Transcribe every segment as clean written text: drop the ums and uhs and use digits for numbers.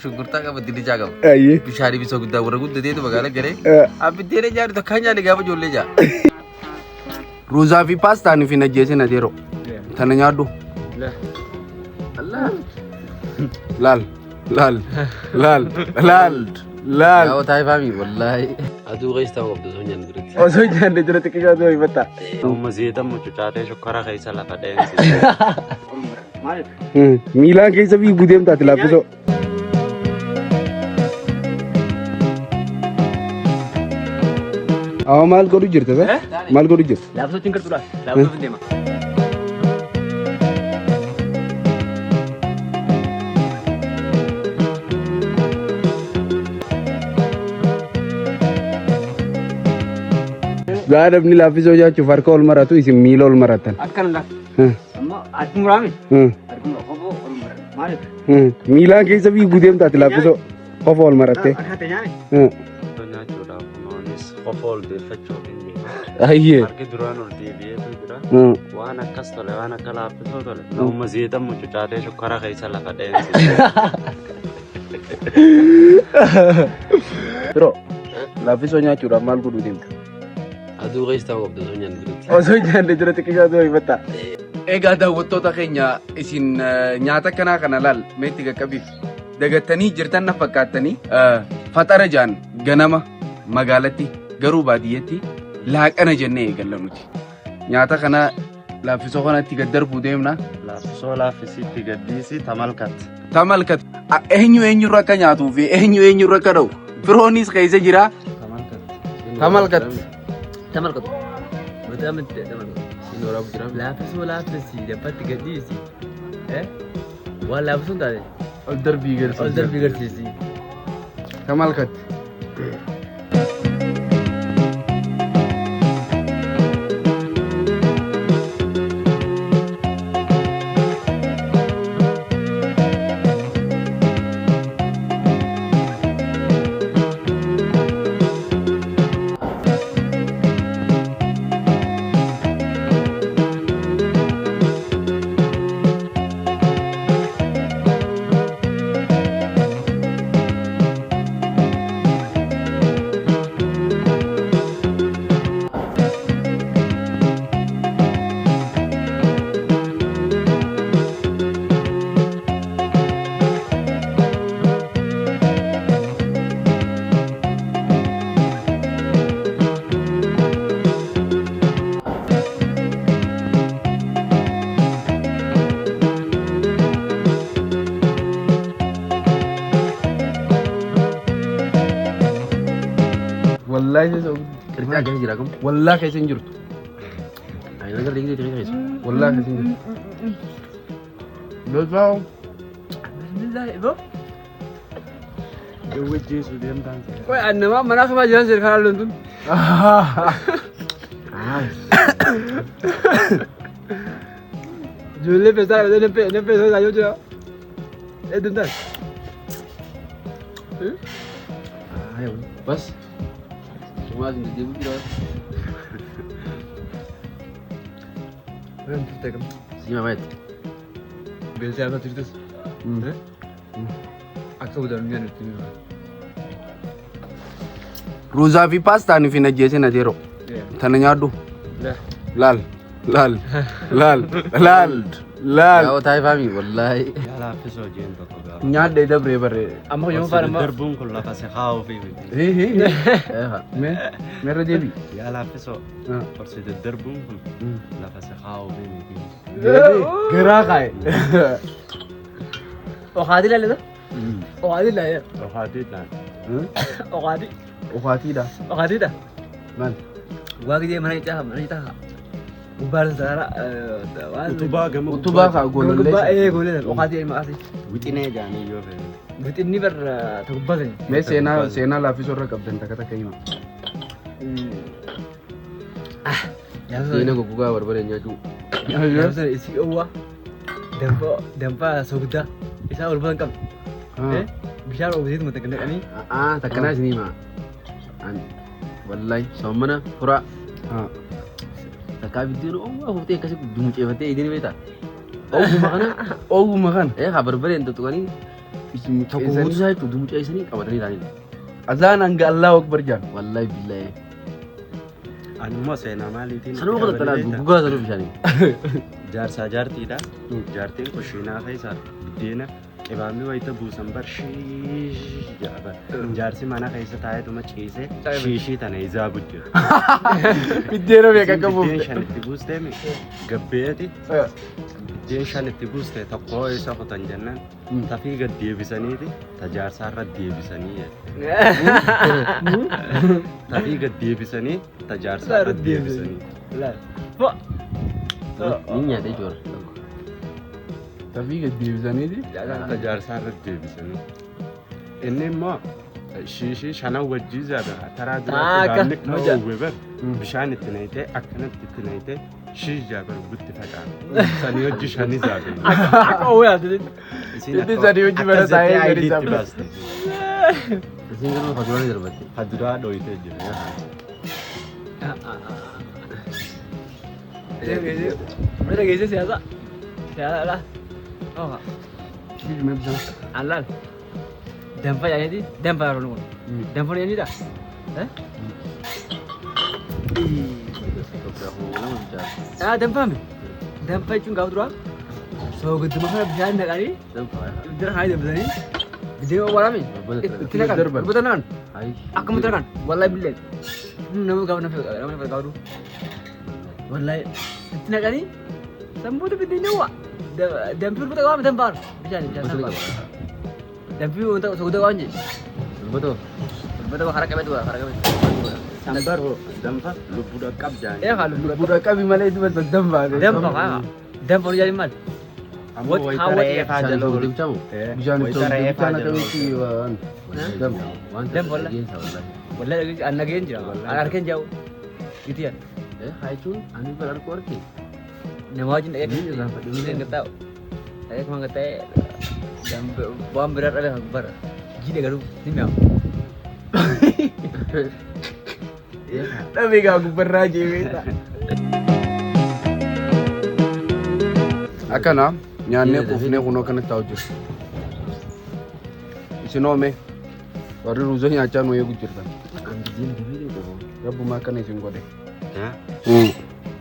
Shugurtaa qaba dilii jaa qaba. Ayyee. Bishaanii bisoo guddaa warra guddateetu magaalaa garee. Abiddeera nyaatu takkaan nyaanne gaafa ijoollee jaa. Ruuzaa fi paastaan fi najjeesin adeero. Tana nyaadhu. Laal. Laal. Laal. Laal. Laal. Yaa wataa ifaami wallaahi. Aduu qeessaa qabdu osoo nyaanne duratti. Osoo nyaanne duratti qisaa ta'uu himatta. Amma zeetamu cucaatee shokkara keessa lafa dheensi. Miilaan keessa fiiguu deemtaati laaffisoo. Awa maal godhu jirta sa? Maal godhu jirta? Laaffisoo cinqartuudha. Laaffisoo deema. Namni laaffisoo nyaachuuf harka ol maratu isin miila ol maratan. Akkanadha. Amma ati muraami? Miilaan keessa fiiguu deemtaati laaffisoo. Qofa ol marattee. Akkata nyaane? Nyaachuudhaaf kunuunis qofa ol deeffachuuf hin jiru. Ayyee. Harki duraan ol deebi'eetu jira. Waan akkas tole waan akka laaffisoo tole. Amma zeetamu cucaatee shokkara keessa lafa dheensi. Biroo laaffisoo nyaachuudhaaf maal godhuu deemta? Aduu qeessaa qabdu osoo nyaanne duratti. Osoo nyaanne duratti qisaa ta'uu himatta. Egaa daawwattoota keenya isin nyaata kanaa kana laal meetti qaqqabiif dagattanii jirtan na fakkaattanii faxara jaan ganama magaalatti garuu baadiyyaatti laaqana jennee eegalla nuti. Nyaata kana laaffisoo kanatti gad darbuu deemna. Laaffisoo laaffisiitti gaddiisi tamalkat. Tamalkat eenyurra akka nyaatuu fi eenyurra akka dha'u firoonis keessa jira. Tamalkat. Tamalkatu. Betul betul tamalkatu. Sini orang bergerak. Laaffisoo laaffisi dapat gaddiisi. Waan laaffisuun taate. Ol darbii garsiisi. Ol darbii garsiisi. Tamalkat. Wallahi saya Kerja aja sih rakum. wallahi kayak senjur. Ayo nggak tinggi tinggi guys. Wallahi kayak senjur. Betul. Alhamdulillah ibu. Dewi Yesus dia mentang. Woi, anda mah mana kemana jalan sih kalau lu tuh? Jualan pesta, nempe saya aja aja. Dengar. Ayo, bos. Semua sini dia berkira. Berhenti tekan. Si Mamet. Biasa apa cerita? Aku udah nyanyi itu. Ruuzaa fi paastaan fi najjeesin adeero. Tana nyaadhu. Laal. Laal. Laal. Laal. Laal. Yaa wataa ifaami wallaahi. Ya laaffisoo jeen tokko gaafa. Nyaadhee dabree barree. Amma yoo faana ma. Darbuun kun lafa si haa'uu fi miti. Meerra deebi. Ya laaffisoo. Horsi darbuun kun lafa si haa'uu fi miti. Garaa kaaye. Oqaadii laalisa? Oqaadii laalisa. Ohaadii dhaan. Oqaadii. Ufaatiidha. Oqaadiidha. Maal? Waaqii mana icaa. Gubbaan sarara Utubaa gamoo. Utubaa kaa golollee. Gubbaa golollee oqaadii maqaasi. Wixinee jaanii yoo fe'e. Wixinni bar gubbaan. Mee seenaa laaffisoo irra qabdan takka takka hima. Seenaa goggogaa barbaadan nyaachuu. Yaasa isii owwaa. Danfaa soogiddaa isaa ol bahan qabu. Bishaan oobisiitu mata gannaqanii. Takkanaa isinii maa. Wallahi soomana furaa. Takkaa biddeen owwaa fuutee akkasii dumuceeffattee eeganii beektaa? Ooguma kana. Haa barbaadeen tuttuqanii tokko guutuu isaa jechuun mucaa isanii qabatanii ilaaniidha. Azaan hanga Allahu Akbar jaan. Wallahi billahi. Anummoo seenaa maaliitiin Sanuma qotattanaa guggugaa sanuu bishaanii. jaarsaa jaartiidha. Jaartiin kushiinaa keessaa biddeena qibaamni wayita buusan barshii jaaba. Jaarsi mana keessa taa'eetuma ciisee shiishii tana izaa bujjira. Biddeena meeqa qabuuf? Biddeen shanitti buustee gabbeeti. Biddeen shanitti buustee tokkoo isa qotan jennaan tafii gad deebisaniiti tajaarsaarra deebisanii tafii gad deebisanii tajaarsaarra deebisanii. Ni nyaatee jira. Tafii gad deebisaniiti. Tajaarsaarra deebisanii. Inni immoo shiishii shanan wajjii zaada taraa duraatti gaanni weber bishaan itti nayitee akkanatti itti nayitee shiish jaabar gutti facaan sanii hojii shanii zaada. Akka ooyyaati. Itti sanii hojii bara taa'ee gadi baaste. Isin garuu faduraa ni darbatte. Faduraa dhooyitee jira. Mana geesse siyaasa. Siyaasa lah. Oh. Shiish mee bishaan. Alal. Dampa ya jadi, dampa orang lu. Dampa ni dah. Dampa mi? Dampa itu kau terus. So gitu macam berjalan nak kali. Dampa. Idrah hai dampa ni. Video awal mi. Tidak kan? Betul kan? Aku betul kan? Wallahi billah. Nama kau nama kau tu. Wallahi. Tidak kali? Sampai tu video ni awak. Dampa betul kau dampa. Berjalan. Dampi untuk sudah kau ni. Betul. Betul kau harap betul. Sambar dampa lu budak kap jangan. Ya kalau Budak kami malah itu betul dampa. dampa kan? Dampa ni jadi mal. Ambo waitara Eva jalo. Bishaan itu bishaan ada isi wan. Dampa lah. Wallahi anak yang jauh. Anak yang jauh. Gitu ya. Hai tu, ani berar korki. Nama aja nak ini nggak tahu. Saya cuma kata dan bom berat ada akbar. Gila garu ni memang. Tapi kau pernah jadi. Akana, nyaanne kufne kuno kana tahu je. Isinoo me. Warri ruuzo nyaachaa nuu eegu jirtan. Rabbu maakana isin godhe.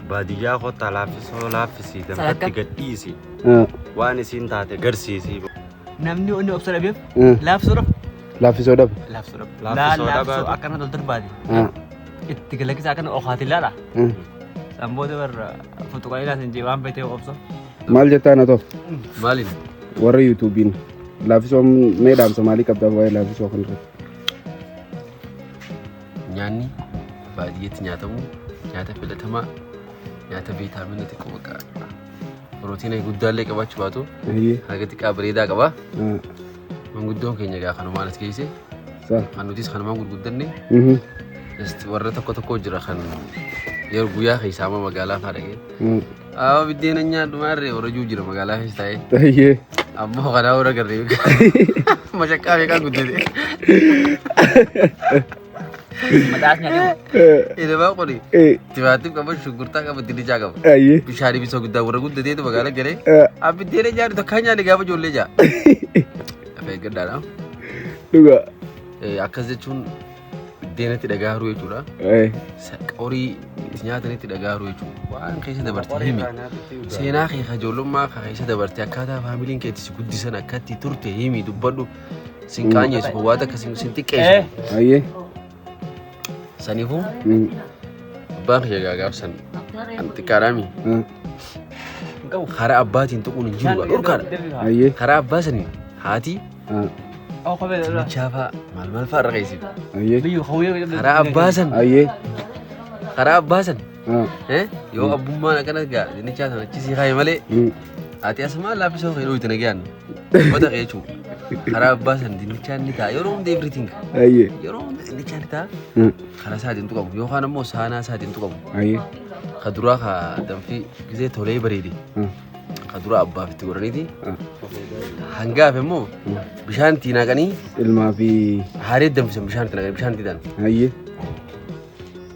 Baadiyyaa kottaa laaffisii dampatti gadhiisi. Waan isin taate garsiisi. Namni oni obsa dhabeef laafsoo dhabu. Laaffisoo dhabe. Laafsoo dhabu. Laafsoo akkana toltar baadi. Itti galakkisa akkana oqaati laala. Samboota warra fotoqanii laasan jee waan beekte obsa. Maal jettaan atoo? Maaliin? Warra yuutuubiin laaffisoo mee dhaamsa maalii qabdaa waa'ee laaffisoo kan irratti? Nyaanni baadiyyaatti nyaatamu nyaata filatamaa nyaata viitaamina xiqqoo bakka pirootiina guddaallee qabaachuu baatu haga xiqqaa bareedaa qaba. Manguddoon keenya gaa kanumaan as geesse kan nutis kanumaan gurguddanne warra tokko tokko jira kan yeroo guyyaa keessaa magaalaa fa'aa dhaqee biddeena nyaadhu maarree warra juu jira magaalaa keessa taa'ee ammoo kanaa warra garree mashaqqaa beekaa guddate. Madaasnya tu. Ini bawa kau ni. Tiba-tiba kamu syukurta kamu tidak jaga. Bisa bisa gudang orang gudang dia tu bagaimana kere? Abi dia ni jadi tu kanya ni kamu jual leja. Apa yang kedara? Juga. Akas cun dia ni tidak garu itu lah. Ori nyata ni tidak garu itu. Wah, kaisa dah bertemu. Saya nak kaisa jolom mak kaisa dah bertemu. Kata family kita si guddi sana kati turte himi tu baru singkanya sebuah ada kasing sintik kaisa. Aye. Sanifu bang ya gagap anti karami khara abbatin tukun jiru urkar khara abbasan hati chafa mal farqa yisi khara abbasan yo abumma nakana ga ni chata chisi khay male ati asma la biso khairu itnagian wada qechu khara abbasan din chani ta yorom de everything yorom de chani ta khara sadin tu kamu yo khana mo sana sadin tu kamu khadura kha damfi gize tolay baridi khadura abba fi turaniti hanga fe mo bishan tina gani ilma fi harid dam bishan tina gani bishan tidan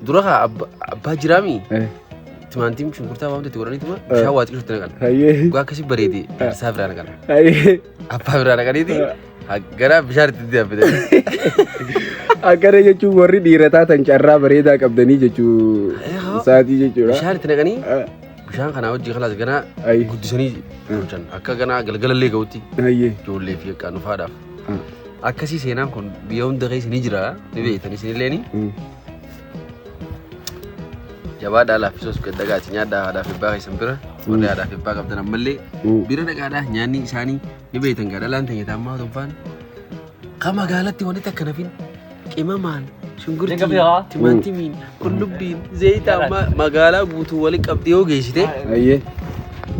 dura kha abba jirami timantim shunkurta wamte turaniti ma shawat kishu tina gani gua kasi baridi safra gani abba birana gani ti Gara bishaan itti deebite. Akkana jechuun warri dhiirataa tan carraa bareedaa qabdanii jechuu isaatii jechuudha. Bishaan itti naqanii bishaan kanaa hojii kalaas ganaa guddisanii hojjan akka ganaa galgalallee ga'utti ijoollee fi akka nufaadhaaf. Akkasii seenaan kun biyya hunda keessa ni jira ni beektanii isinilleeni. Jabaadhaa laaffisoos gaddagaati nyaadhaa haadhaaf abbaa keessan bira warri haadhaaf abbaa qabdan ammallee bira dhaqaadhaa nyaanni isaanii ni beektan gaadhalaan ta'e taammaa tonfaan kan magaalatti wanti akka nafin qimamaan shunkurtii timaantimiin qullubbiin zayitaa magaalaa guutuu walitti qabdee yoo geessite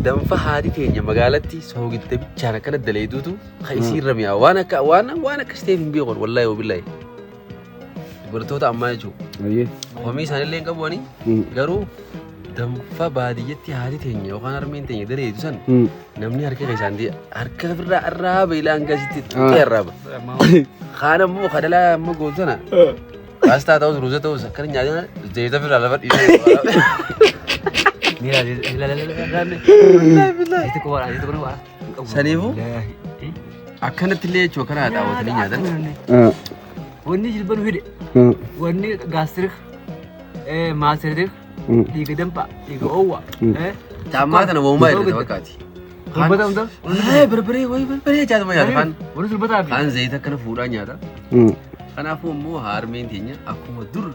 danfa haati teenya magaalatti soogidda bichaan akkana daleeduutu kan isiirra mi'aa waan akka siteef hin beekon wallaahi wabillahi dubartoota ammaa jechuudha. Hoomii isaanillee hin qabuani garuu danfa baadiyyaatti haati teenya yookaan harmeen teenya daleedu san namni harka isaan harka irraa arraaba ilaa hangasitti tuqee arraaba. Kaan ammoo kadhalaa amma gootu sana paastaa ta'us ruuza ta'us akkana nyaatan zayita firraa lafa dhiisee. Saniifuu akkanatti illee jechuudha karaa daawwatanii nyaatan. Wanni jilban hidhe wanni gaastrik maasirrik dhiiga dampa dhiiga oowwa. Taammaa tana waumaa jedhata fakkaati. Sulbata hundaa? Barbaree jaatama nyaata kaan. Wanni sulbataa fi? Kaan zayita akkana fuudhaa nyaata. Kanaafuu immoo harmeen teenya akkuma dur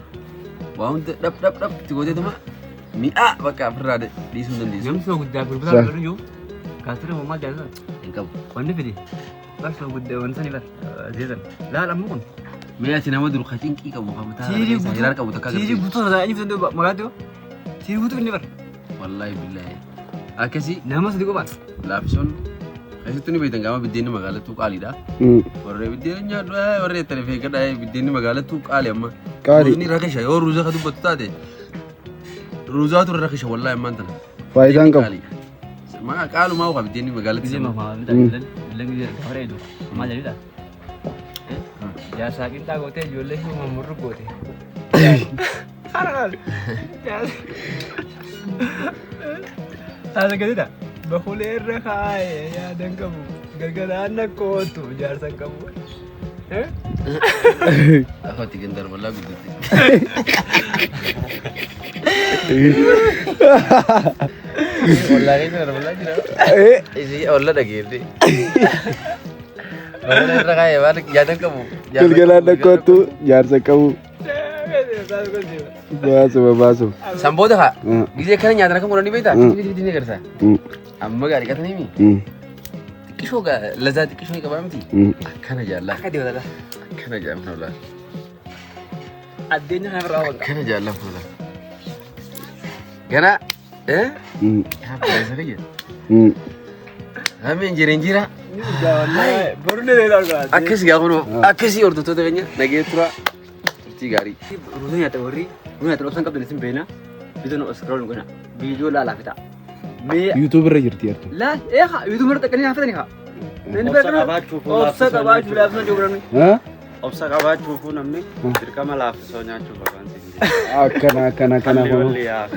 waa hunda dhab itti gooteetuma mi'aa bakka ofirraa dhiisuu hin dandeessu. Namni soo guddaa gurgurtaa godhan jiru gaastrik waumaa jaalatan hin qabu. wanni fide bar soo guddaa wanni sani bar zeetan laal ammoo kun Mee ati nama dur kacinqii qabu qabataa hiraar qabu takka siirii guutuu sana inni fide magaatti siirii guutuu inni bar wallahi billahi akkasi nama sadi qophaat laafison asitti ni beektan gama biddeenni magaalattuu qaaliidha warree biddeen nyaadhu warree itti rifee gadhaa biddeenni magaalattuu qaali amma ruuzni rakisha yoo ruuza ka dubbatu taate ruuzaatu rakisha wallahi ammaan tana faayidaan qabu maa qaalumaa uqa biddeenni magaalatti gisee mamaa bitaa langi gafareedu maal jedhida jaasaa qinxaa gootee ijoollee fi mamurru goote haala gadida bakulee irra kaayee yaadan qabu gargaraan nakkootu jaarsan qabu Aku tiga ntar malam gitu. Wallahi ntar malam gitu. Isi Allah dah gitu. Mana orang kaya balik jangan kamu. Galgalaan aku tu jaarsa kamu. Basu. Sambo dah kak. Bisa kan nyata nak murni beta. Ini ni kerja. Amma gari kata ni mi. Kisho ga lazat kisho ni kabar mti. Kana jalla. Kadi wala Kana jalla wala. adenya hamrawa Kana jalla wala. Gara apa saja. Kami jira. wallahi baru ne lelar ga Akkas gak kono. Akkas sih ordo tuh tehnya. Nagi tura. Gari. rusunya teori rusunya terus sangkap dari sembena itu no scroll guna video la la kita me YouTuber jirti artu. لا ايه يوتيوب مرة تكني هفتني ها من بدنا أبسط أباك ولا أبسط جبراني Ha? Obsa qabaachuu fi namni dirqama laaffisoo nyaachuu barbaansa. Akkana kono. Walli yaa.